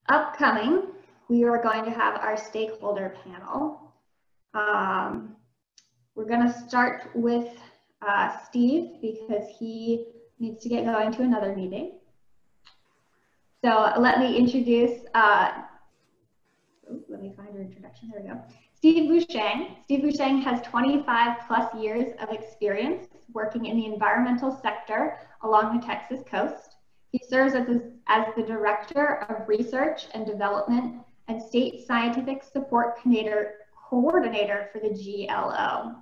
Upcoming, we are going to have our stakeholder panel. We're going to start with Steve because he needs to get going to another meeting. So let me introduce, let me find your introduction, there we go. Steve Buschang. Steve Buschang has 25 plus years of experience working in the environmental sector along the Texas coast. He serves as the Director of Research and Development and State Scientific Support Coordinator for the GLO.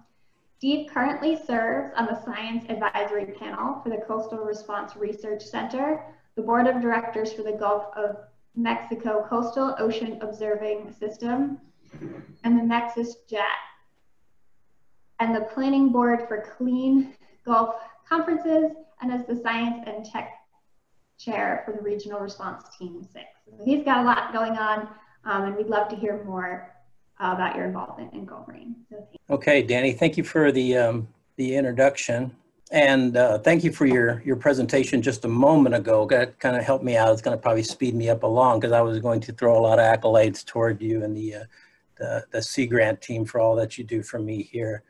Steve currently serves on the Science Advisory Panel for the Coastal Response Research Center, the Board of Directors for the Gulf of Mexico Coastal Ocean Observing System, and the Nexus JET, and the Planning Board for Clean Gulf Conferences, and as the Science and Tech Chair for the Regional Response Team 6. So he's got a lot going on, and we'd love to hear more about your involvement in GoMRI. So okay, Danny, thank you for the introduction. And thank you for your presentation just a moment ago. That kind of helped me out. It's going to probably speed me up along because I was going to throw a lot of accolades toward you and the Sea Grant team for all that you do for me here.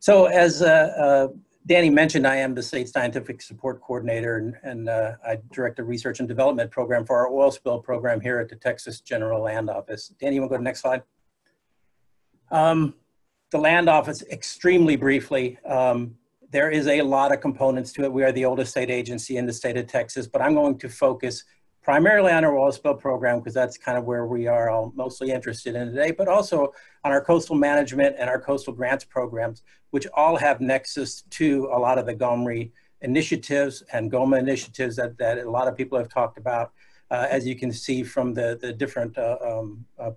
So as Danny mentioned, I am the State Scientific Support Coordinator, and I direct the Research and Development Program for our oil spill program here at the Texas General Land Office. Danny, you want to go to the next slide? The Land Office, extremely briefly, there is a lot of components to it. We are the oldest state agency in the state of Texas, but I'm going to focus primarily on our oil spill program because that's kind of where we are all mostly interested in today, but also on our coastal management and our coastal grants programs, which all have nexus to a lot of the GoMRI initiatives and GOMA initiatives that a lot of people have talked about. As you can see from the different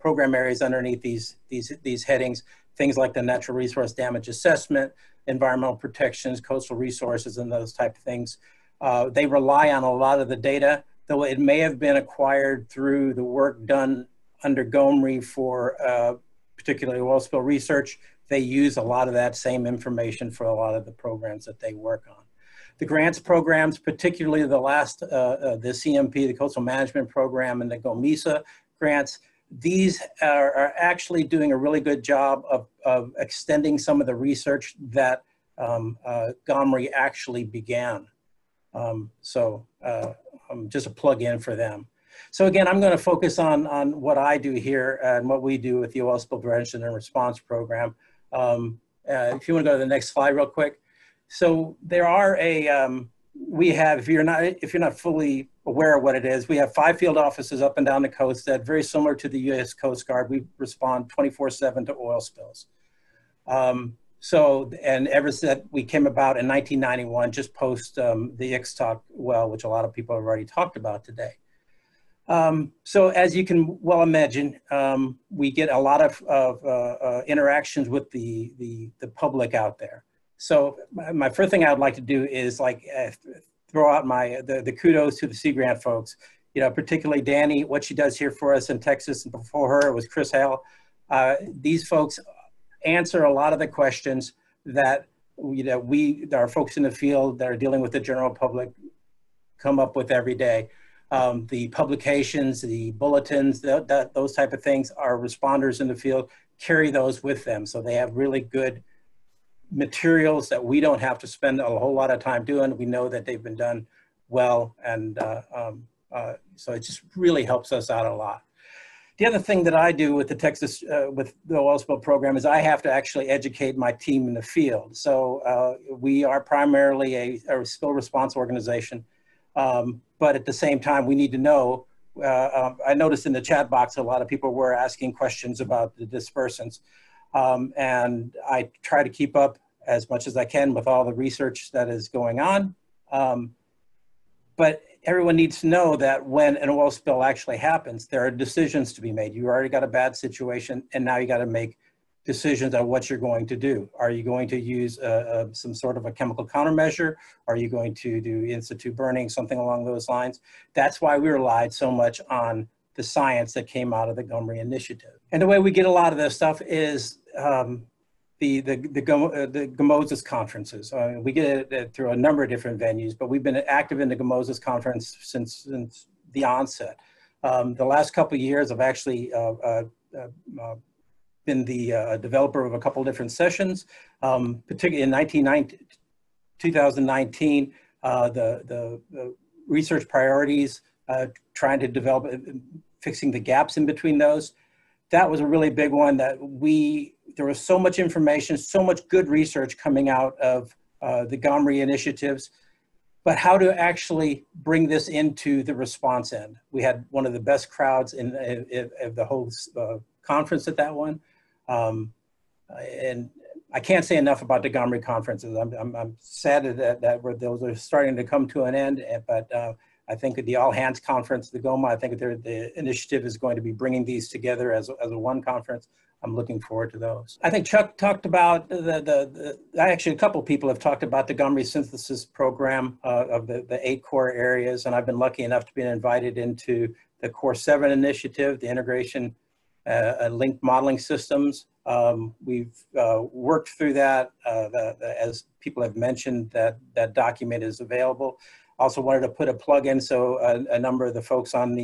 program areas underneath these headings, things like the natural resource damage assessment, environmental protections, coastal resources, and those type of things. They rely on a lot of the data, though it may have been acquired through the work done under GoMRI for particularly oil spill research. They use a lot of that same information for a lot of the programs that they work on. The grants programs, particularly the last, the CMP, the Coastal Management Program, and the GOMISA grants, these are actually doing a really good job of extending some of the research that GoMRI actually began. Just a plug-in for them. So again, I'm going to focus on what I do here and what we do with the Oil Spill Prevention and Response Program. If you want to go to the next slide real quick. So there are we have, if you're not fully aware of what it is, we have 5 field offices up and down the coast that, very similar to the U.S. Coast Guard, we respond 24/7 to oil spills. And ever since we came about in 1991, just post the Ixtoc well, which a lot of people have already talked about today. So as you can well imagine, we get a lot of interactions with the public out there. So my first thing I would like to do is throw out the kudos to the Sea Grant folks, particularly Danny, what she does here for us in Texas, and before her it was Chris Hale. These folks answer a lot of the questions that our folks in the field that are dealing with the general public come up with every day. The publications, the bulletins, those type of things, our responders in the field carry those with them. So they have really good materials that we don't have to spend a whole lot of time doing. We know that they've been done well, and so it just really helps us out a lot. The other thing that I do with the Texas, with the oil spill program, is I have to actually educate my team in the field. So we are primarily a spill response organization, but at the same time, we need to know, I noticed in the chat box, a lot of people were asking questions about the dispersants. And I try to keep up as much as I can with all the research that is going on. But everyone needs to know that when an oil spill actually happens, there are decisions to be made. You already got a bad situation, and now you got to make decisions on what you're going to do. Are you going to use some sort of a chemical countermeasure? Are you going to do in-situ burning, something along those lines? That's why we relied so much on the science that came out of the GoMRI initiative. And the way we get a lot of this stuff is the GOMOSIS conferences. We get it through a number of different venues, but we've been active in the GOMOSIS conference since the onset. The last couple of years, I've actually been the developer of a couple different sessions, particularly in 2019, the research priorities, trying to develop, fixing the gaps in between those. That was a really big one that there was so much information, so much good research coming out of the GoMRI initiatives, but how to actually bring this into the response end. We had one of the best crowds in the whole conference at that one. And I can't say enough about the GoMRI conferences. I'm sad that those are starting to come to an end, but I think at the all hands conference, the GoMRI, I think the initiative is going to be bringing these together as a one conference. I'm looking forward to those. I think Chuck talked about actually a couple of people have talked about the GoMRI synthesis program of the 8 core areas, and I've been lucky enough to be invited into the Core 7 initiative, the integration linked modeling systems. We've worked through that. As people have mentioned, that document is available. Also wanted to put a plug in, so a number of the folks on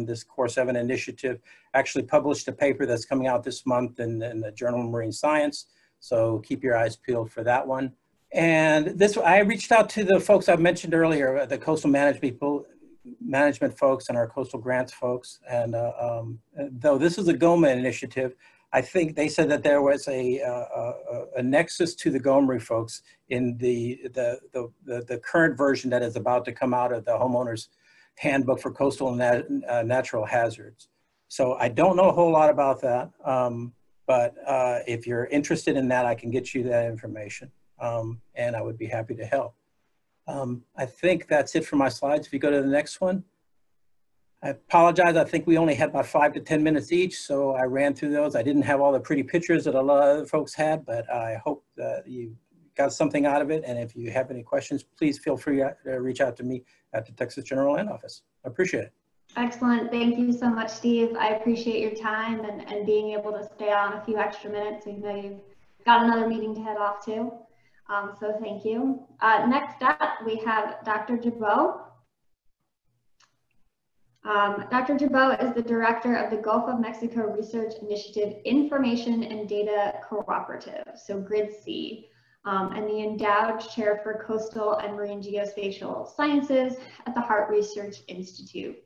this Core 7 initiative actually published a paper that's coming out this month in the Journal of Marine Science. So keep your eyes peeled for that one. And I reached out to the folks I mentioned earlier, the coastal management folks and our coastal grants folks. And though this is a GOMA initiative, I think they said that there was a nexus to the GoMRI folks in the current version that is about to come out of the homeowners handbook for coastal natural hazards. So I don't know a whole lot about that, but if you're interested in that, I can get you that information, and I would be happy to help. I think that's it for my slides. If you go to the next one. I apologize, I think we only had about 5 to 10 minutes each, so I ran through those. I didn't have all the pretty pictures that a lot of other folks had, but I hope that you got something out of it. And if you have any questions, please feel free to reach out to me at the Texas General Land Office. I appreciate it. Excellent. Thank you so much, Steve. I appreciate your time and being able to stay on a few extra minutes. I know you've got another meeting to head off to. So thank you. Next up, we have Dr. Gibeaut. Dr. Gibeaut is the director of the Gulf of Mexico Research Initiative Information and Data Cooperative, so GridC, and the endowed chair for coastal and marine geospatial sciences at the Hart Research Institute.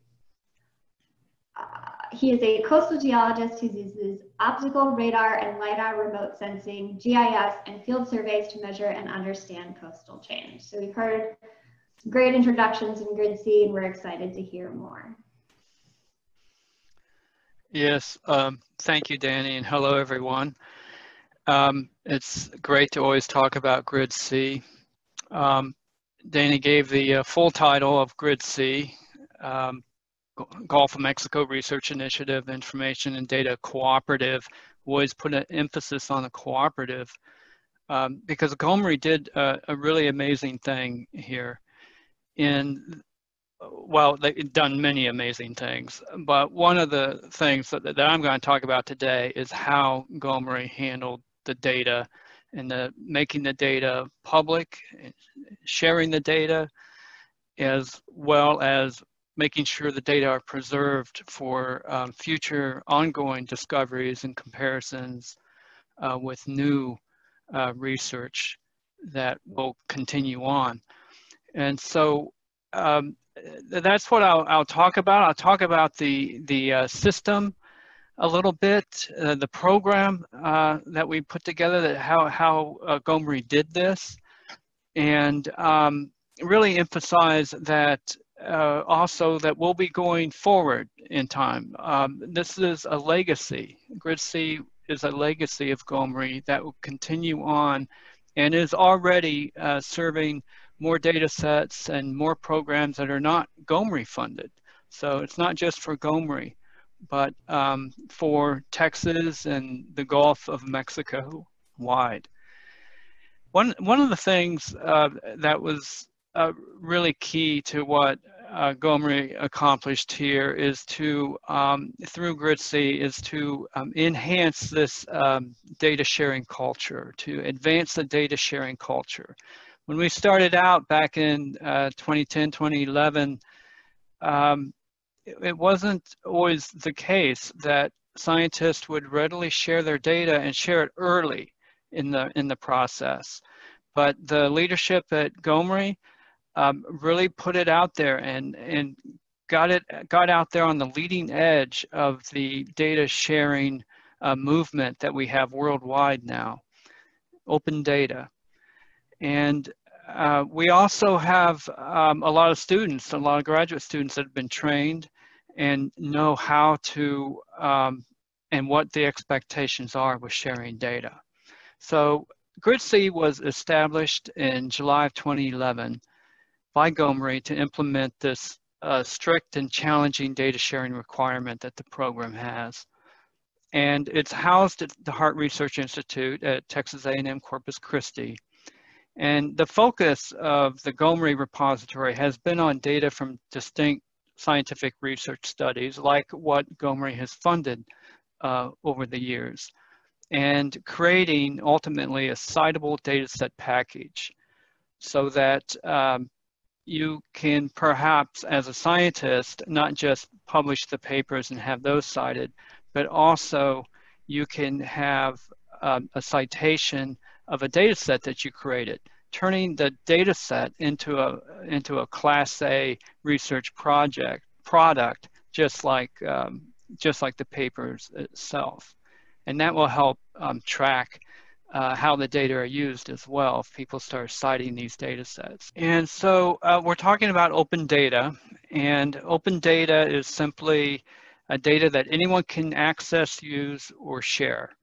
He is a coastal geologist who uses optical, radar, and LiDAR remote sensing, GIS, and field surveys to measure and understand coastal change. So we've heard some great introductions in GridC, and we're excited to hear more. Yes, thank you, Danny, and hello, everyone. It's great to always talk about GridC. Danny gave the full title of GridC, Gulf of Mexico Research Initiative, Information and Data Cooperative. Always put an emphasis on the cooperative because GoMRI did a really amazing thing here. Well, they've done many amazing things, but one of the things that I'm going to talk about today is how GoMRI handled the data and making the data public, sharing the data, as well as making sure the data are preserved for future ongoing discoveries and comparisons with new research that will continue on. And so that's what I'll talk about. I'll talk about the system a little bit, the program that we put together, how GoMRI did this, and really emphasize that also that we'll be going forward in time. This is a legacy. GridC is a legacy of GoMRI that will continue on and is already serving more data sets and more programs that are not GoMRI funded. So it's not just for GoMRI, but for Texas and the Gulf of Mexico wide. One of the things that was really key to what GoMRI accomplished here is to, through GridC, is to enhance this data sharing culture, to advance the data sharing culture. When we started out back in 2010, 2011, it wasn't always the case that scientists would readily share their data and share it early in the process. But the leadership at GoMRI really put it out there and got out there on the leading edge of the data sharing movement that we have worldwide now, open data. And we also have a lot of students, a lot of graduate students that have been trained and know how to and what the expectations are with sharing data. So GridC was established in July of 2011 by GoMRI to implement this strict and challenging data sharing requirement that the program has. And it's housed at the Hart Research Institute at Texas A&M Corpus Christi. And the focus of the GoMRI repository has been on data from distinct scientific research studies, like what GoMRI has funded over the years, and creating ultimately a citable data set package so that you can perhaps, as a scientist, not just publish the papers and have those cited, but also you can have a citation of a data set that you created, turning the data set into a Class A research product, just like the papers itself. And that will help track how the data are used as well if people start citing these data sets. And so we're talking about open data, and open data is simply a data that anyone can access, use, or share.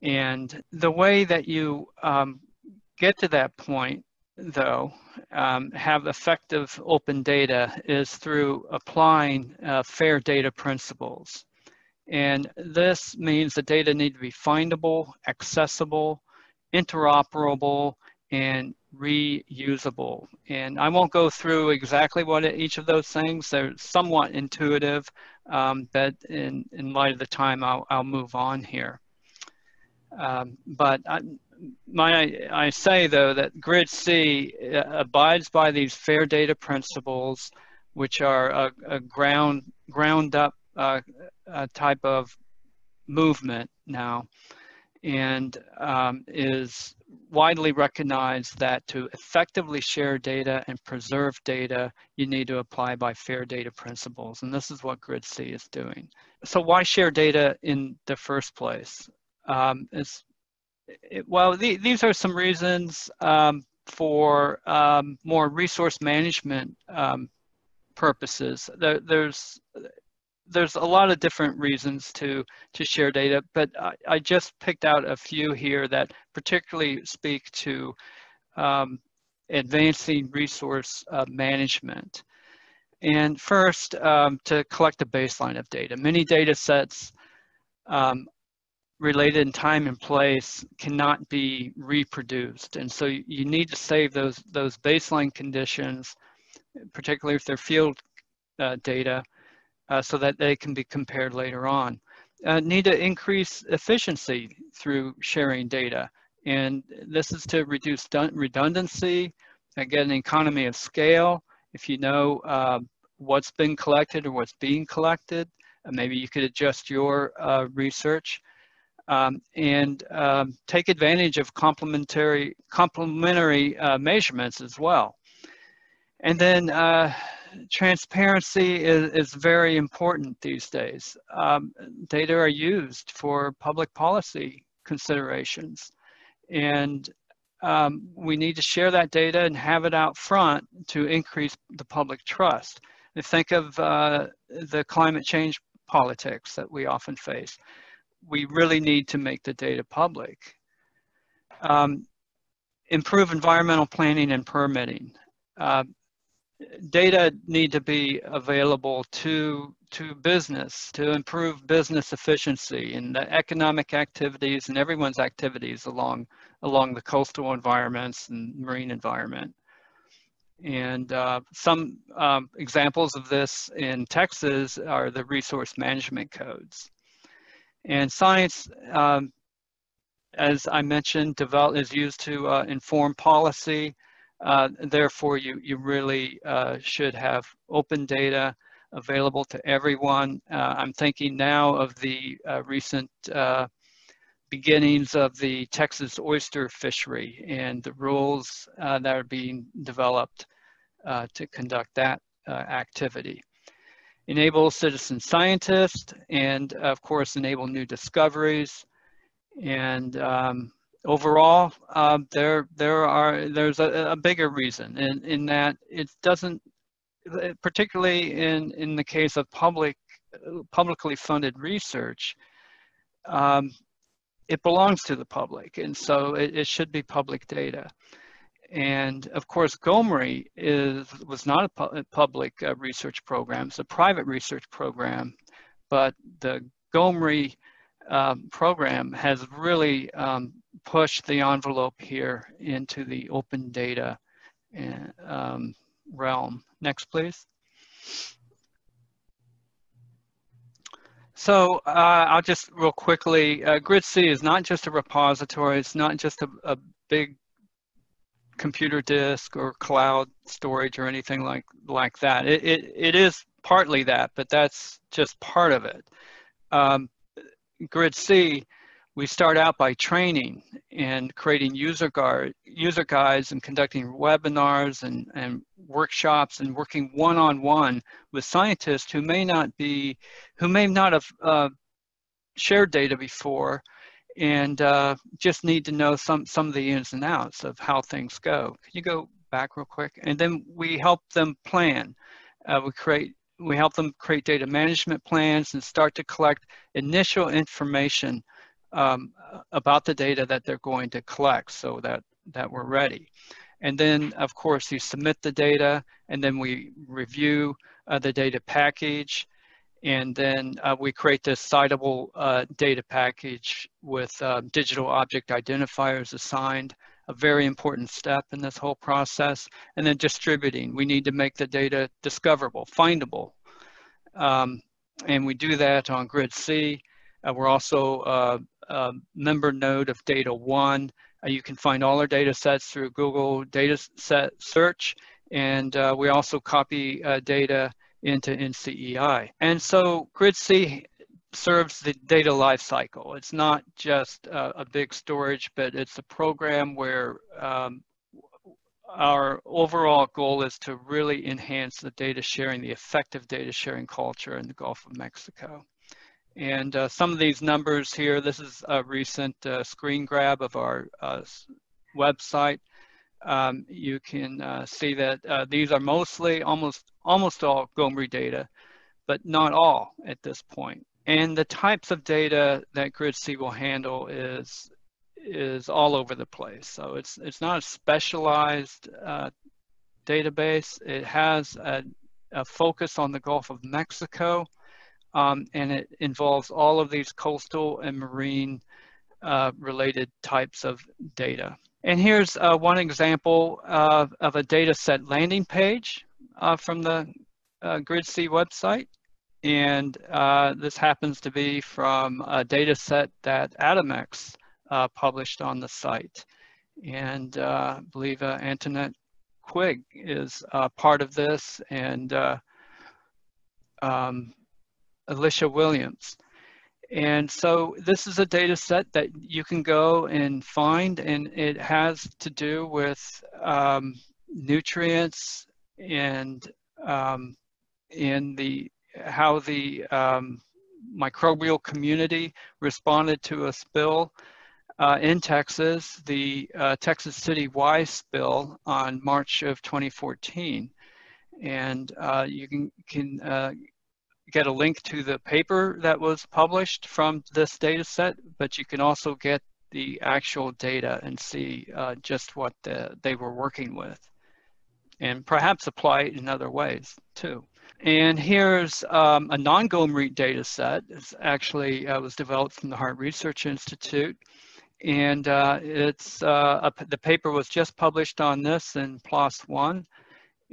And the way that you get to that point, though, have effective open data is through applying fair data principles. And this means the data need to be findable, accessible, interoperable, and reusable. And I won't go through exactly what each of those things, they're somewhat intuitive, but in light of the time, I'll move on here. But I say, though, that GridC abides by these fair data principles, which are a ground up type of movement now, and is widely recognized that to effectively share data and preserve data, you need to apply by fair data principles. And this is what GridC is doing. So why share data in the first place? Well, these are some reasons for more resource management purposes. There's a lot of different reasons to share data, but I just picked out a few here that particularly speak to advancing resource management. And first, to collect a baseline of data. Many data sets related in time and place cannot be reproduced. And so you need to save those baseline conditions, particularly if they're field data, so that they can be compared later on. Need to increase efficiency through sharing data. And this is to reduce redundancy, get an economy of scale. If you know what's been collected or what's being collected, maybe you could adjust your research. And take advantage of complementary measurements as well. And then transparency is very important these days. Data are used for public policy considerations, and we need to share that data and have it out front to increase the public trust. And think of the climate change politics that we often face. We really need to make the data public. Improve environmental planning and permitting. Data need to be available to business, to improve business efficiency and the economic activities and everyone's activities along the coastal environments and marine environment. And some examples of this in Texas are the resource management codes. And science, as I mentioned, is used to inform policy. Therefore, you really should have open data available to everyone. I'm thinking now of the recent beginnings of the Texas oyster fishery and the rules that are being developed to conduct that activity. Enable citizen scientists, and of course enable new discoveries. And overall, there's a bigger reason in that it doesn't, particularly in the case of publicly funded research, it belongs to the public, and so it should be public data. And of course, GoMRI was not a public research program; it's a private research program. But the GoMRI program has really pushed the envelope here into the open data realm. Next, please. So I'll just real quickly, GridC is not just a repository. It's not just a big computer disk or cloud storage or anything like that. It is partly that, but that's just part of it. GridC, we start out by training and creating user guides and conducting webinars and workshops and working one-on-one with scientists who may not have shared data before, and just need to know some of the ins and outs of how things go. Can you go back real quick? And then we help them plan. We help them create data management plans and start to collect initial information about the data that they're going to collect, so that we're ready. And then, of course, you submit the data, and then we review the data package. And then we create this citable data package with digital object identifiers assigned, a very important step in this whole process. And then distributing. We need to make the data discoverable, findable. And we do that on GridC. We're also a member node of Data One. You can find all our data sets through Google Dataset Search. And we also copy data into NCEI. And so GridC serves the data lifecycle. It's not just a big storage, but it's a program where our overall goal is to really enhance the data sharing, the effective data sharing culture in the Gulf of Mexico. And some of these numbers here, this is a recent screen grab of our website. You can see that these are mostly, almost all GoMRI data, but not all at this point. And the types of data that GridC will handle is all over the place. So it's not a specialized database. It has a focus on the Gulf of Mexico, and it involves all of these coastal and marine related types of data. And here's one example of a data set landing page from the GridC website. And this happens to be from a data set that Atomex published on the site. And I believe Antoinette Quigg is part of this, and Alicia Williams. And so this is a data set that you can go and find, and it has to do with nutrients and how the microbial community responded to a spill in Texas, the Texas City Y spill on March of 2014. And you can get a link to the paper that was published from this data set, but you can also get the actual data and see just what they were working with, and perhaps apply it in other ways too. And here's a non-GoMRI data set. It's actually was developed from the Hart Research Institute, and the paper was just published on this in PLOS One.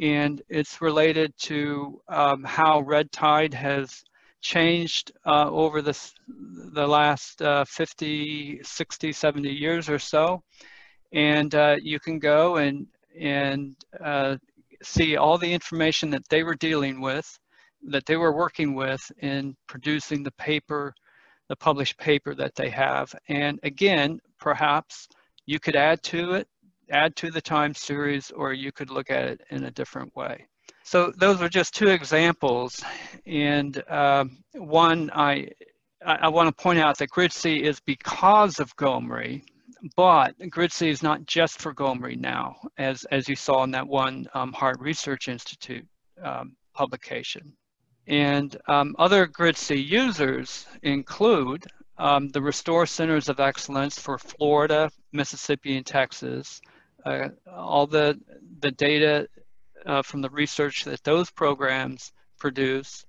And it's related to how red tide has changed over the last 50, 60, 70 years or so. And you can go and see all the information that they were dealing with that they were working with in producing the paper, the published paper that they have. And again, perhaps you could add to it, add to the time series, or you could look at it in a different way. So those are just two examples. And one, I want to point out that GridC is because of GoMRI, but GridC is not just for GoMRI now, as you saw in that one Heart Research Institute publication. And other GridC users include the Restore Centers of Excellence for Florida, Mississippi, and Texas. All the data from the research that those programs produce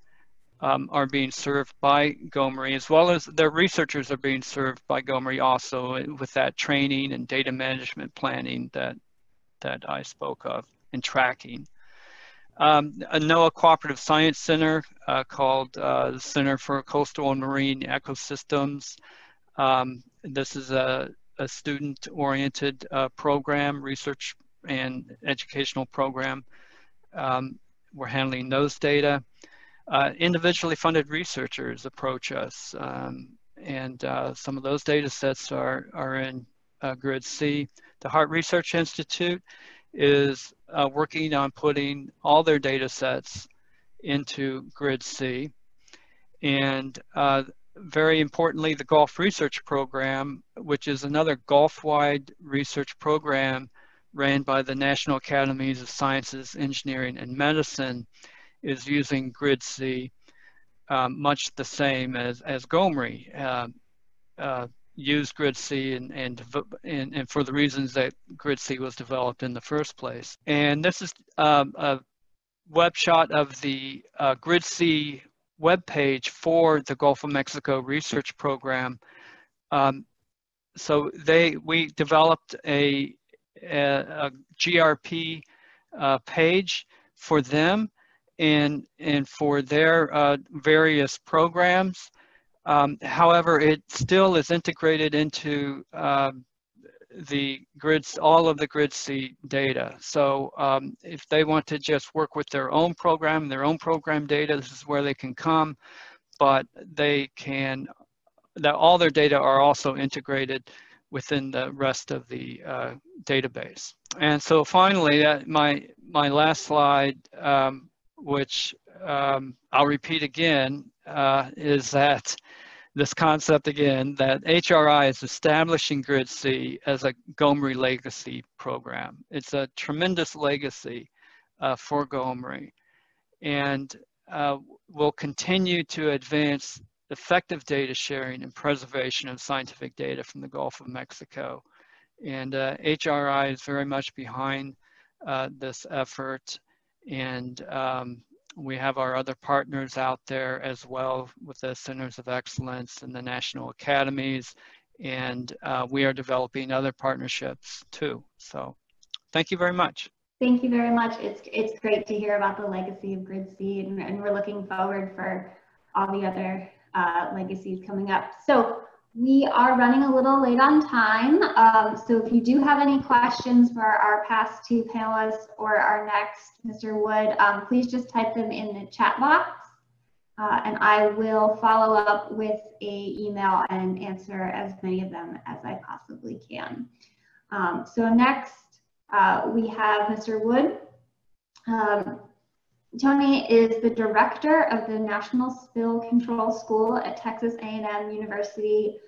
are being served by GoMRI, as well as their researchers are being served by GoMRI also with that training and data management planning that I spoke of and tracking. A NOAA Cooperative Science Center called the Center for Coastal and Marine Ecosystems. This is a student-oriented program, research and educational program. We're handling those data. Individually funded researchers approach us, and some of those data sets are in GridC. The Heart Research Institute is working on putting all their data sets into GridC. And very importantly, the Gulf Research Program, which is another Gulf-wide research program ran by the National Academies of Sciences, Engineering, and Medicine, is using GridC much the same as GoMRI. Use GridC and for the reasons that GridC was developed in the first place. And this is a web shot of the GridC webpage for the Gulf of Mexico Research Program. So we developed a GRP page for them and for their various programs. However, it still is integrated into the grids, all of the GridC data. So if they want to just work with their own program data, this is where they can come, but they can, all their data are also integrated within the rest of the database. And so finally, my last slide, which I'll repeat again, is that this concept again, that HRI is establishing GridC as a GoMRI legacy program. It's a tremendous legacy for GoMRI, and will continue to advance effective data sharing and preservation of scientific data from the Gulf of Mexico. And HRI is very much behind this effort, and we have our other partners out there as well with the Centers of Excellence and the National Academies, and we are developing other partnerships too. So thank you very much. Thank you very much. It's great to hear about the legacy of GridC, and we're looking forward for all the other legacies coming up. So we are running a little late on time. So if you do have any questions for our past two panelists or our next, Mr. Wood, please just type them in the chat box, and I will follow up with an email and answer as many of them as I possibly can. So next, we have Mr. Wood. Tony is the director of the National Spill Control School at Texas A&M University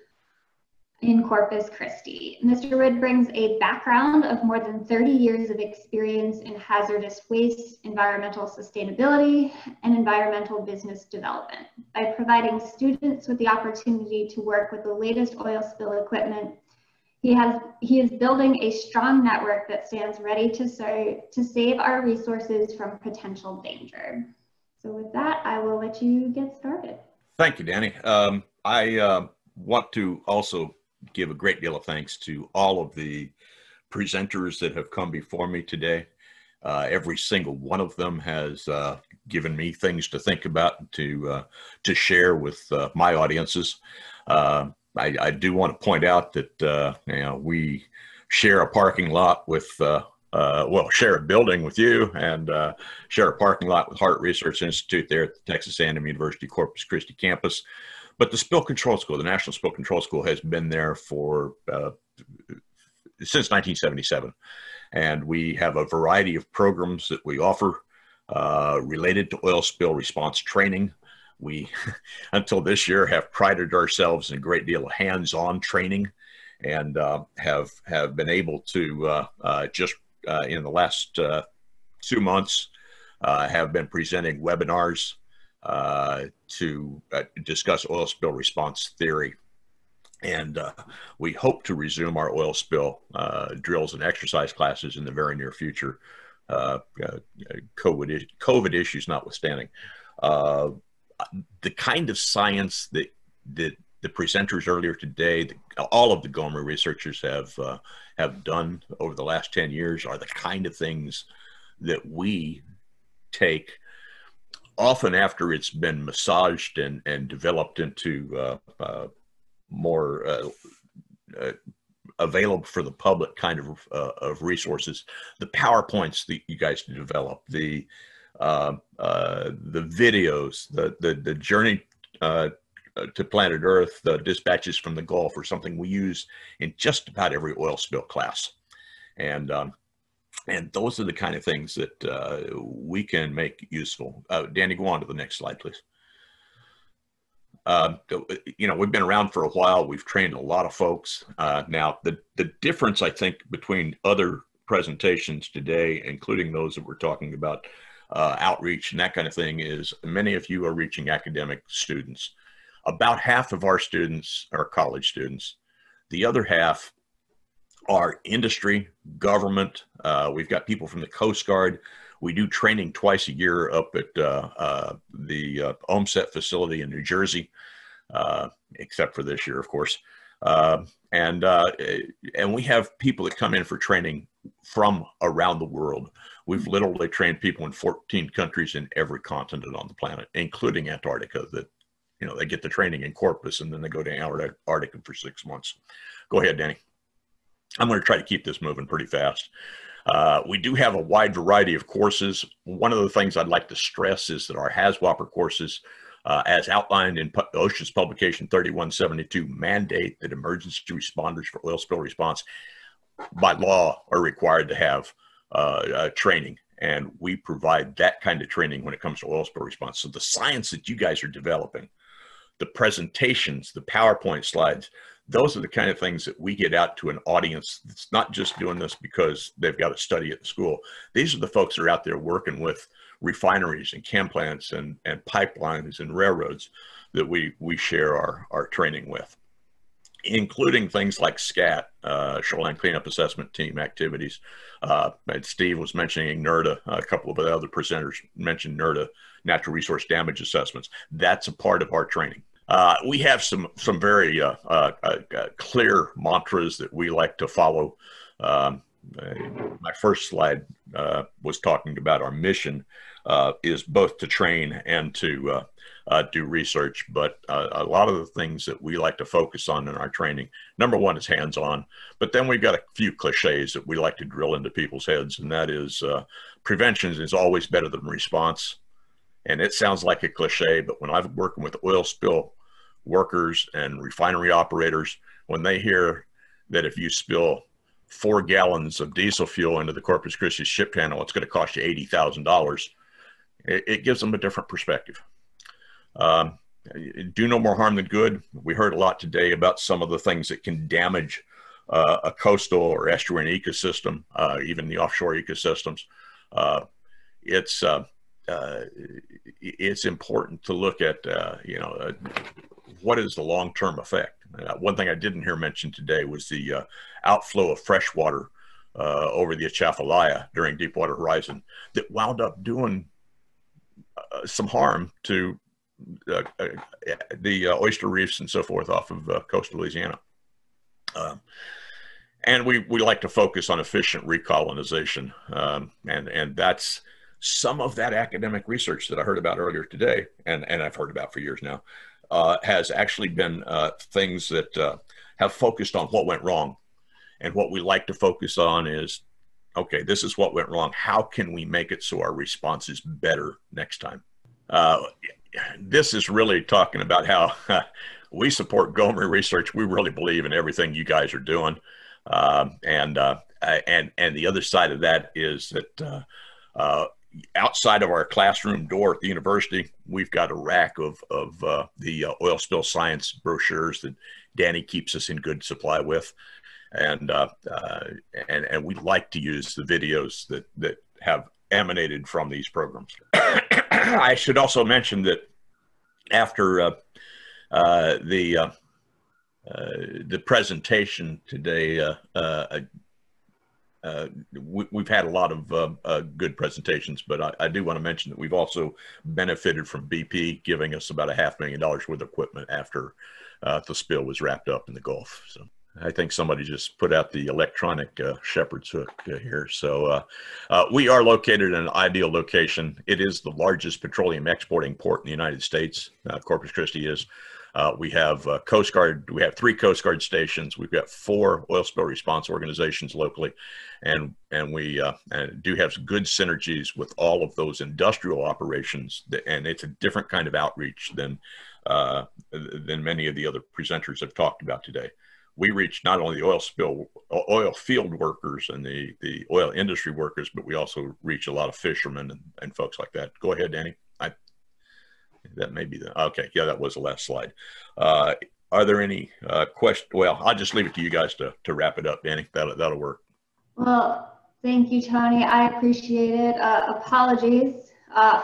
in Corpus Christi. Mr. Wood brings a background of more than 30 years of experience in hazardous waste, environmental sustainability, and environmental business development. By providing students with the opportunity to work with the latest oil spill equipment, he is building a strong network that stands ready to save our resources from potential danger. So with that, I will let you get started. Thank you, Danny. I want to also give a great deal of thanks to all of the presenters that have come before me today. Every single one of them has given me things to think about, to share with my audiences. I do want to point out that we share a parking lot with well, share a building with you and share a parking lot with Hart Research Institute there at the Texas A&M University Corpus Christi campus. But the Spill Control School, the National Spill Control School, has been there for since 1977. And we have a variety of programs that we offer related to oil spill response training. We, until this year, have prided ourselves in a great deal of hands-on training, and have been able to just in the last 2 months have been presenting webinars to discuss oil spill response theory. And we hope to resume our oil spill drills and exercise classes in the very near future, COVID issues notwithstanding. The kind of science that the presenters earlier today, all of the GoMRI researchers have done over the last 10 years are the kind of things that we take often after it's been massaged and developed into more available for the public kind of resources. The PowerPoints that you guys develop, the videos, the journey to planet Earth, the dispatches from the Gulf, are something we use in just about every oil spill class. And those are the kind of things that we can make useful. Danny, go on to the next slide, please. You know, we've been around for a while. We've trained a lot of folks. Now, the difference, I think, between other presentations today, including those that we're talking about outreach and that kind of thing, is many of you are reaching academic students. About half of our students are college students. The other half are industry, government. We've got people from the Coast Guard. We do training twice a year up at the OMSET facility in New Jersey, except for this year, of course. And we have people that come in for training from around the world. We've literally trained people in 14 countries in every continent on the planet, including Antarctica, that, you know, they get the training in Corpus and then they go to Antarctica for 6 months. Go ahead, Danny. I'm going to try to keep this moving pretty fast. We do have a wide variety of courses. One of the things I'd like to stress is that our HAZWOPER courses, as outlined in OSHA's publication 3172, mandate that emergency responders for oil spill response by law are required to have training. And we provide that kind of training when it comes to oil spill response. So the science that you guys are developing, the presentations, the PowerPoint slides, those are the kind of things that we get out to an audience that's not just doing this because they've got to study at the school. These are the folks that are out there working with refineries and chem plants and pipelines and railroads that we share our training with, including things like SCAT, Shoreline Cleanup Assessment Team activities. And Steve was mentioning NERDA. A couple of the other presenters mentioned NERDA, Natural Resource Damage Assessments. That's a part of our training. We have some very clear mantras that we like to follow. My first slide was talking about our mission is both to train and to do research, but a lot of the things that we like to focus on in our training, number one is hands-on, but then we've got a few cliches that we like to drill into people's heads, and that is prevention is always better than response. And it sounds like a cliche, but when I'm working with oil spill workers and refinery operators, when they hear that if you spill 4 gallons of diesel fuel into the Corpus Christi ship channel, it's going to cost you $80,000, it gives them a different perspective. Do no more harm than good. We heard a lot today about some of the things that can damage a coastal or estuarine ecosystem, even the offshore ecosystems. It's important to look at, what is the long-term effect? One thing I didn't hear mentioned today was the outflow of fresh water over the Atchafalaya during Deepwater Horizon that wound up doing some harm to the oyster reefs and so forth off of coastal Louisiana. And we like to focus on efficient recolonization. And that's some of that academic research that I heard about earlier today, and I've heard about for years now, has actually been things that have focused on what went wrong. And what we like to focus on is okay, this is what went wrong. How can we make it so our response is better next time? This is really talking about how we support GoMRI research. We really believe in everything you guys are doing. And the other side of that is that outside of our classroom door at the university, we've got a rack of the oil spill science brochures that Danny keeps us in good supply with. And we like to use the videos that have emanated from these programs. I should also mention that after the presentation today, we've had a lot of good presentations, but I do want to mention that we've also benefited from BP giving us about $500,000 worth of equipment after the spill was wrapped up in the Gulf. So I think somebody just put out the electronic shepherd's hook here. So we are located in an ideal location. It is the largest petroleum exporting port in the United States. Corpus Christi is. We have Coast Guard. We have 3 Coast Guard stations. We've got 4 oil spill response organizations locally, and we do have good synergies with all of those industrial operations. And it's a different kind of outreach than many of the other presenters have talked about today. We reach not only the oil field workers and the oil industry workers, but we also reach a lot of fishermen and folks like that. Go ahead, Danny. That may be okay. Yeah, that was the last slide. Are there any questions? Well, I'll just leave it to you guys to wrap it up, Danny. That'll work. Well, thank you, Tony. I appreciate it. Apologies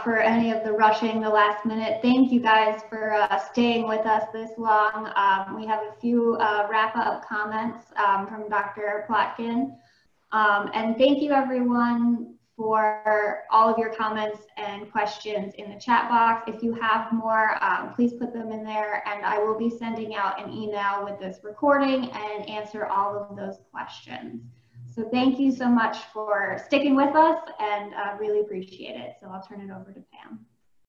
for any of the rushing the last minute. Thank you guys for staying with us this long. We have a few wrap-up comments from Dr. Plotkin. And thank you, everyone, for all of your comments and questions in the chat box. If you have more, please put them in there, and I will be sending out an email with this recording and answer all of those questions. So thank you so much for sticking with us, and really appreciate it. So I'll turn it over to Pam.